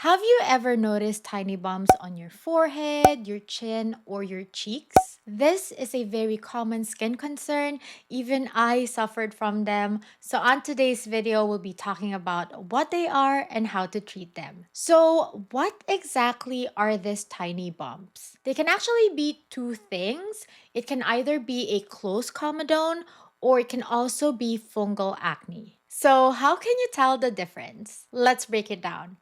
Have you ever noticed tiny bumps on your forehead, your chin, or your cheeks? This is a very common skin concern. Even I suffered from them. So on today's video, we'll be talking about what they are and how to treat them. So what exactly are these tiny bumps? They can actually be two things. It can either be a closed comedone or it can also be fungal acne. So how can you tell the difference? Let's break it down.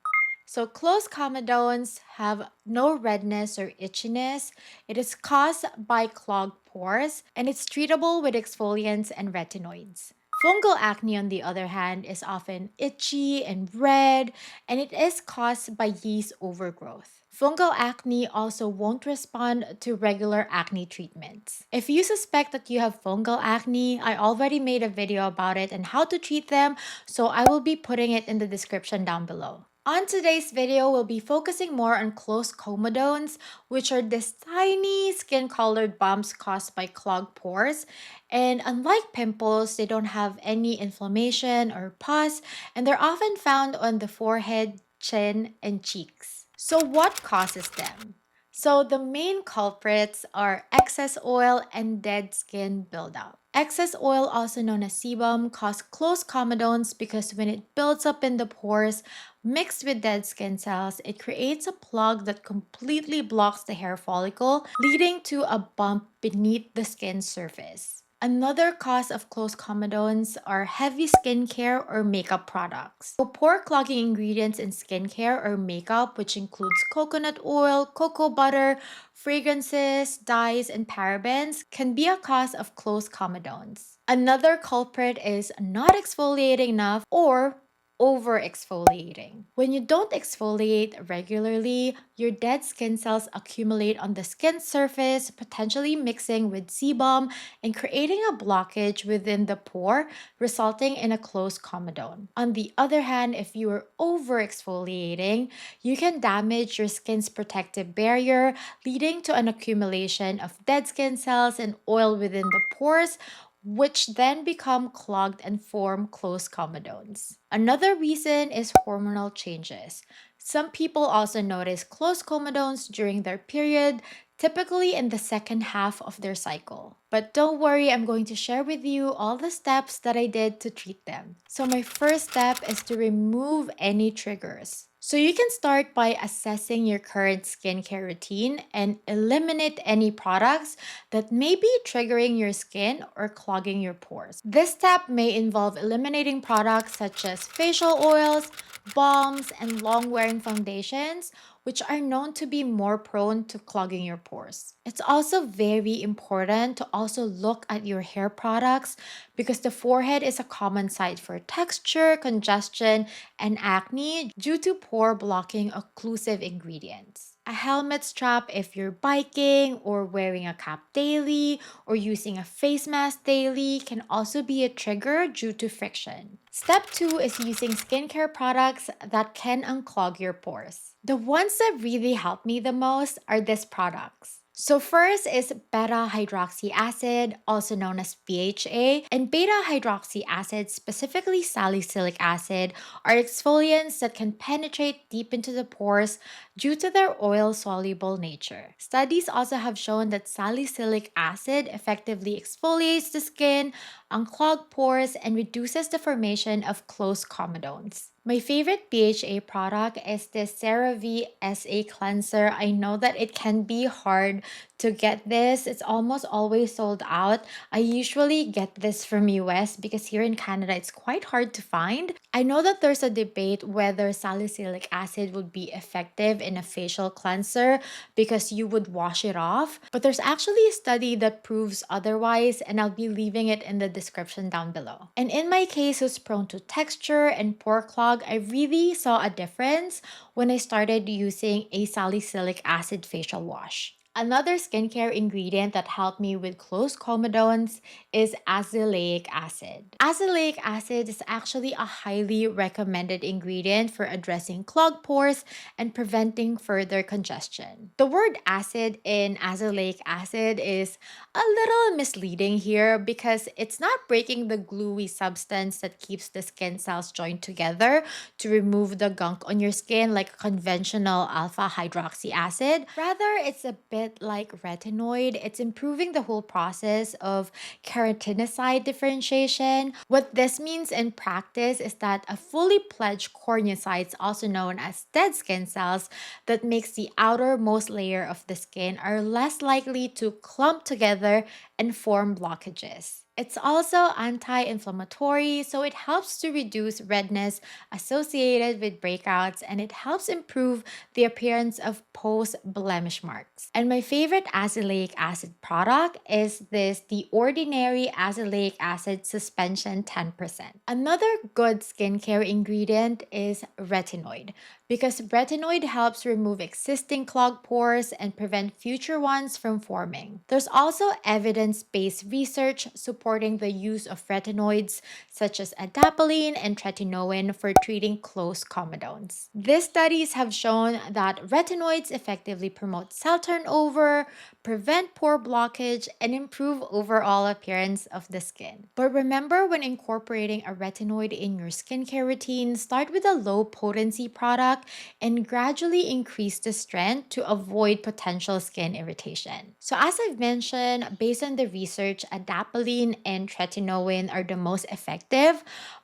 So closed comedones have no redness or itchiness. It is caused by clogged pores and it's treatable with exfoliants and retinoids. Fungal acne, on the other hand, is often itchy and red, and it is caused by yeast overgrowth. Fungal acne also won't respond to regular acne treatments. If you suspect that you have fungal acne, I already made a video about it and how to treat them, so I will be putting it in the description down below. On today's video, we'll be focusing more on closed comedones, which are these tiny skin-colored bumps caused by clogged pores. And unlike pimples, they don't have any inflammation or pus, and they're often found on the forehead, chin, and cheeks. So what causes them? So the main culprits are excess oil and dead skin buildup. Excess oil, also known as sebum, causes closed comedones because when it builds up in the pores, mixed with dead skin cells, it creates a plug that completely blocks the hair follicle, leading to a bump beneath the skin surface. Another cause of closed comedones are heavy skincare or makeup products. So pore clogging ingredients in skincare or makeup, which includes coconut oil, cocoa butter, fragrances, dyes, and parabens, can be a cause of closed comedones. Another culprit is not exfoliating enough or over exfoliating. When you don't exfoliate regularly, your dead skin cells accumulate on the skin surface, potentially mixing with sebum and creating a blockage within the pore, resulting in a closed comedone. On the other hand, if you are over exfoliating, you can damage your skin's protective barrier, leading to an accumulation of dead skin cells and oil within the pores, which then become clogged and form closed comedones. Another reason is hormonal changes. Some people also notice closed comedones during their period, typically in the second half of their cycle. But don't worry, I'm going to share with you all the steps that I did to treat them. So my first step is to remove any triggers. So you can start by assessing your current skincare routine and eliminate any products that may be triggering your skin or clogging your pores. This step may involve eliminating products such as facial oils, balms, and long-wearing foundations, which are known to be more prone to clogging your pores. It's also very important to also look at your hair products because the forehead is a common site for texture, congestion, and acne due to pore blocking occlusive ingredients. A helmet strap if you're biking or wearing a cap daily or using a face mask daily can also be a trigger due to friction. Step 2 is using skincare products that can unclog your pores. The ones that really help me the most are these products. So first is beta hydroxy acid, also known as BHA, and beta hydroxy acid, specifically salicylic acid, are exfoliants that can penetrate deep into the pores due to their oil-soluble nature. Studies also have shown that salicylic acid effectively exfoliates the skin, unclogs pores, and reduces the formation of closed comedones. My favorite BHA product is the CeraVe SA cleanser. I know that it can be hard to get this. It's almost always sold out. I usually get this from US because here in Canada it's quite hard to find. I know that there's a debate whether salicylic acid would be effective in a facial cleanser because you would wash it off, but there's actually a study that proves otherwise, and I'll be leaving it in the description down below. And in my case, who's prone to texture and pore clog, I really saw a difference when I started using a salicylic acid facial wash. Another skincare ingredient that helped me with close comedones is azelaic acid. Azelaic acid is actually a highly recommended ingredient for addressing clogged pores and preventing further congestion. The word acid in azelaic acid is a little misleading here because it's not breaking the gluey substance that keeps the skin cells joined together to remove the gunk on your skin like conventional alpha hydroxy acid. Rather, it's a bit like retinoid. It's improving the whole process of keratinocide differentiation. What this means in practice is that a fully pledged corneocytes, also known as dead skin cells, that makes the outermost layer of the skin are less likely to clump together and form blockages. It's also anti inflammatory, so it helps to reduce redness associated with breakouts and it helps improve the appearance of post blemish marks. And my favorite azelaic acid product is the Ordinary Azelaic Acid Suspension 10%. Another good skincare ingredient is retinoid because retinoid helps remove existing clogged pores and prevent future ones from forming. There's also evidence-based research supporting the use of retinoids such as adapalene and tretinoin for treating close comedones. These studies have shown that retinoids effectively promote cell turnover, prevent pore blockage, and improve overall appearance of the skin. But remember, when incorporating a retinoid in your skincare routine, start with a low potency product and gradually increase the strength to avoid potential skin irritation. So as I've mentioned, based on the research, adapalene and tretinoin are the most effective.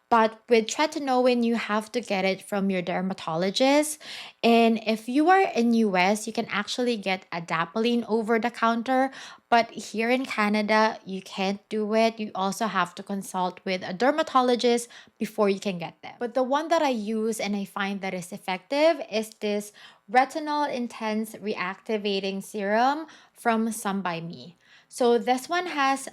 But with tretinoin, you have to get it from your dermatologist. And if you are in US, you can actually get adapalene over the counter. But here in Canada, you can't do it. You also have to consult with a dermatologist before you can get them. But the one that I use and I find that is effective is this Retinol Intense Reactivating Serum from Some by Me. So this one has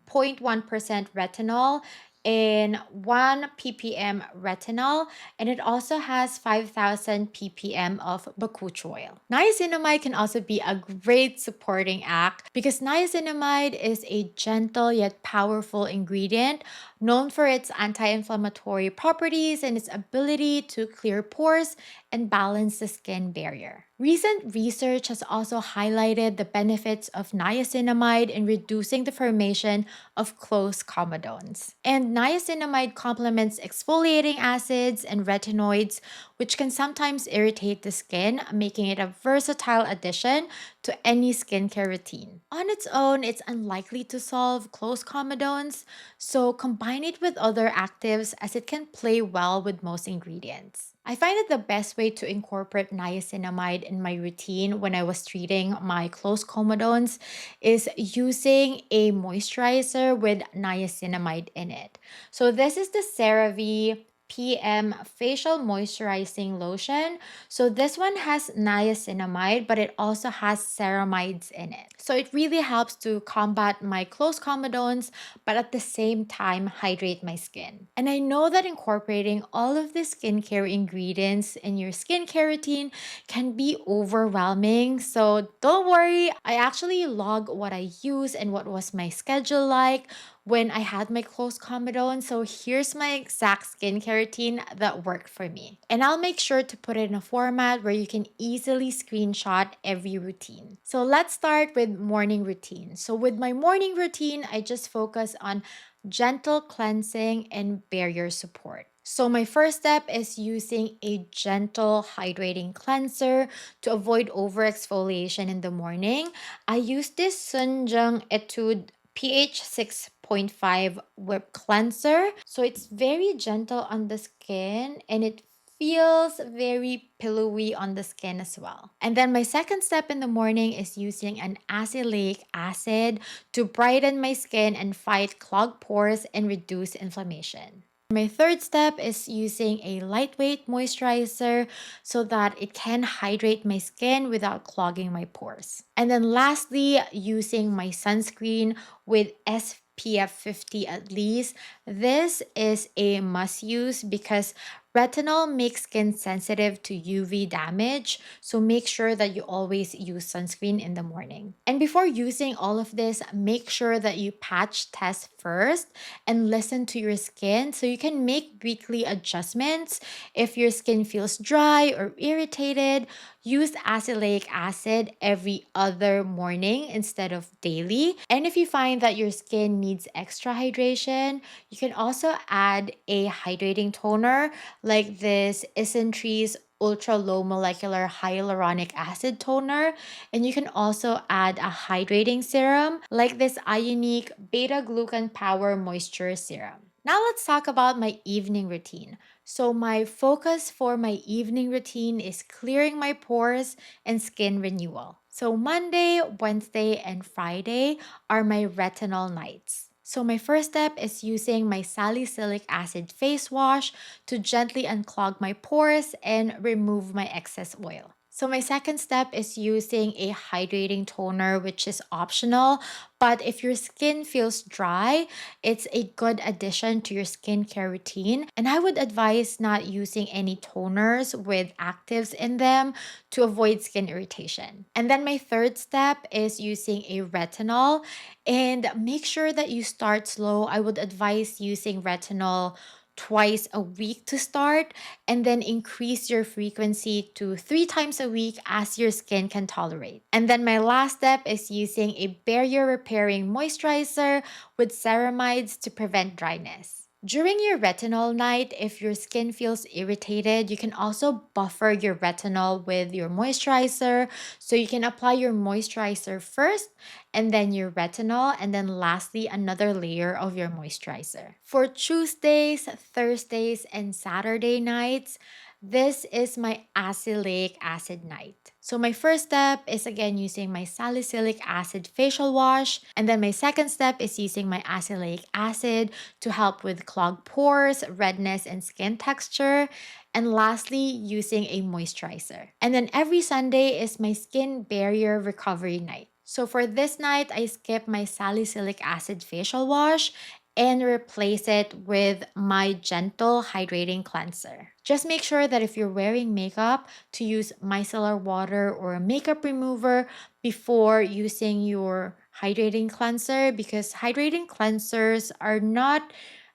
0.1% retinol in 1 ppm retinol, and it also has 5,000 ppm of bakuchi oil. Niacinamide can also be a great supporting act because niacinamide is a gentle yet powerful ingredient known for its anti-inflammatory properties and its ability to clear pores and balance the skin barrier. Recent research has also highlighted the benefits of niacinamide in reducing the formation of close comedones. And niacinamide complements exfoliating acids and retinoids, which can sometimes irritate the skin, making it a versatile addition to any skincare routine. On its own, it's unlikely to solve close comedones, so combine it with other actives as it can play well with most ingredients. I find it the best way to incorporate niacinamide in my routine when I was treating my close comedones is using a moisturizer with niacinamide in it. So this is the CeraVe PM Facial Moisturizing Lotion. So this one has niacinamide, but it also has ceramides in it. So it really helps to combat my close comedones, but at the same time hydrate my skin. And I know that incorporating all of the skincare ingredients in your skincare routine can be overwhelming. So don't worry, I actually log what I use and what was my schedule like when I had my close comedones. So here's my exact skincare routine that worked for me. And I'll make sure to put it in a format where you can easily screenshot every routine. So let's start with morning routine. So with my morning routine, I just focus on gentle cleansing and barrier support. So my first step is using a gentle hydrating cleanser to avoid over exfoliation in the morning. I use this SoonJung ETUDE pH 6.5 whip cleanser. So it's very gentle on the skin and it feels very pillowy on the skin as well. And then my second step in the morning is using an azelaic acid to brighten my skin and fight clogged pores and reduce inflammation. My third step is using a lightweight moisturizer so that it can hydrate my skin without clogging my pores. And then lastly, using my sunscreen with SPF 50 at least. This is a must use because Retinol makes skin sensitive to UV damage, so make sure that you always use sunscreen in the morning. And before using all of this, make sure that you patch test first and listen to your skin so you can make weekly adjustments. If your skin feels dry or irritated, use azelaic acid every other morning instead of daily. And if you find that your skin needs extra hydration, you can also add a hydrating toner like this Isentree's ultra low molecular hyaluronic acid toner. And you can also add a hydrating serum like this Ionique beta glucan power moisture serum. Now let's talk about my evening routine. So my focus for my evening routine is clearing my pores and skin renewal. So Monday, Wednesday, and Friday are my retinol nights. So my first step is using my salicylic acid face wash to gently unclog my pores and remove my excess oil. So my second step is using a hydrating toner, which is optional, but if your skin feels dry, it's a good addition to your skincare routine. And I would advise not using any toners with actives in them to avoid skin irritation. And then my third step is using a retinol, and make sure that you start slow. I would advise using retinol twice a week to start, and then increase your frequency to 3 times a week as your skin can tolerate. And then my last step is using a barrier repairing moisturizer with ceramides to prevent dryness. During your retinol night, if your skin feels irritated, you can also buffer your retinol with your moisturizer. So you can apply your moisturizer first and then your retinol, and then lastly, another layer of your moisturizer. For Tuesdays, Thursdays, and Saturday nights, this is my azelaic acid night. So my first step is again using my salicylic acid facial wash, and then my second step is using my azelaic acid to help with clogged pores, redness, and skin texture. And lastly, using a moisturizer. And then every Sunday is my skin barrier recovery night. So for this night, I skip my salicylic acid facial wash and replace it with my gentle hydrating cleanser. Just make sure that if you're wearing makeup, to use micellar water or a makeup remover before using your hydrating cleanser, because hydrating cleansers are not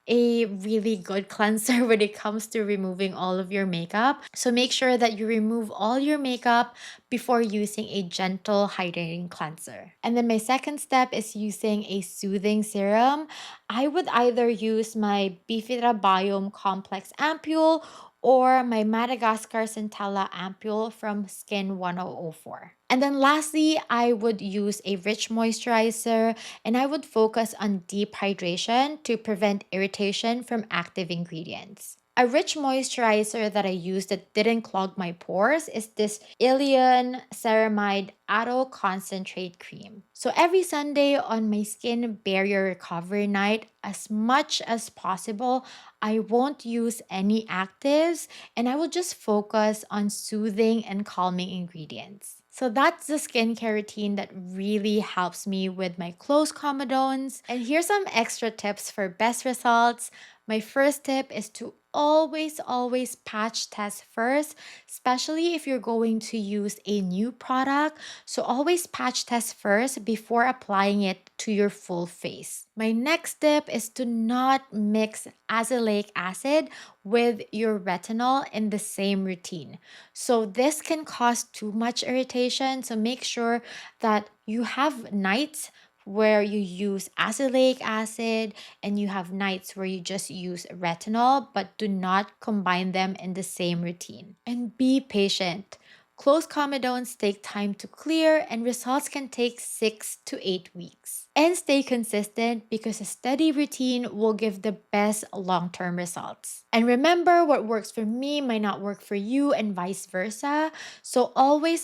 a really good cleanser when it comes to removing all of your makeup. So make sure that you remove all your makeup before using a gentle hydrating cleanser. And then my second step is using a soothing serum. I would either use my Bifida Biome Complex Ampule or my Madagascar Centella Ampule from Skin 1004. And then lastly, I would use a rich moisturizer, and I would focus on deep hydration to prevent irritation from active ingredients. A rich moisturizer that I used that didn't clog my pores is this Illiyoon Ceramide Atoll Concentrate Cream. So every Sunday on my skin barrier recovery night, as much as possible, I won't use any actives, and I will just focus on soothing and calming ingredients. So that's the skincare routine that really helps me with my close comedones. And here's some extra tips for best results. My first tip is to always patch test first, especially if you're going to use a new product. So always patch test first before applying it to your full face. My next tip is to not mix azelaic acid with your retinol in the same routine. So this can cause too much irritation. So make sure that you have nights where you use azelaic acid and you have nights where you just use retinol, but do not combine them in the same routine. And be patient. Close comedones take time to clear, and results can take 6 to 8 weeks. And stay consistent, because a steady routine will give the best long-term results. And remember, what works for me might not work for you, and vice versa. So always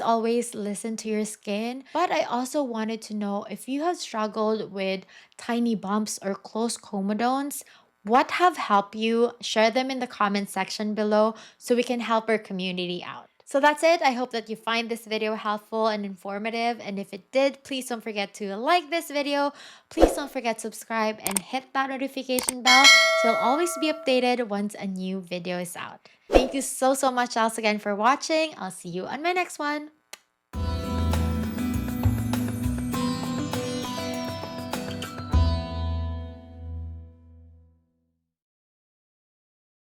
listen to your skin. But I also wanted to know if you have struggled with tiny bumps or close comedones. What have helped you? Share them in the comment section below so we can help our community out. So that's it. I hope that you find this video helpful and informative. And if it did, please don't forget to like this video. Please don't forget to subscribe and hit that notification bell so you'll always be updated once a new video is out. Thank you so much else again for watching. I'll see you on my next one.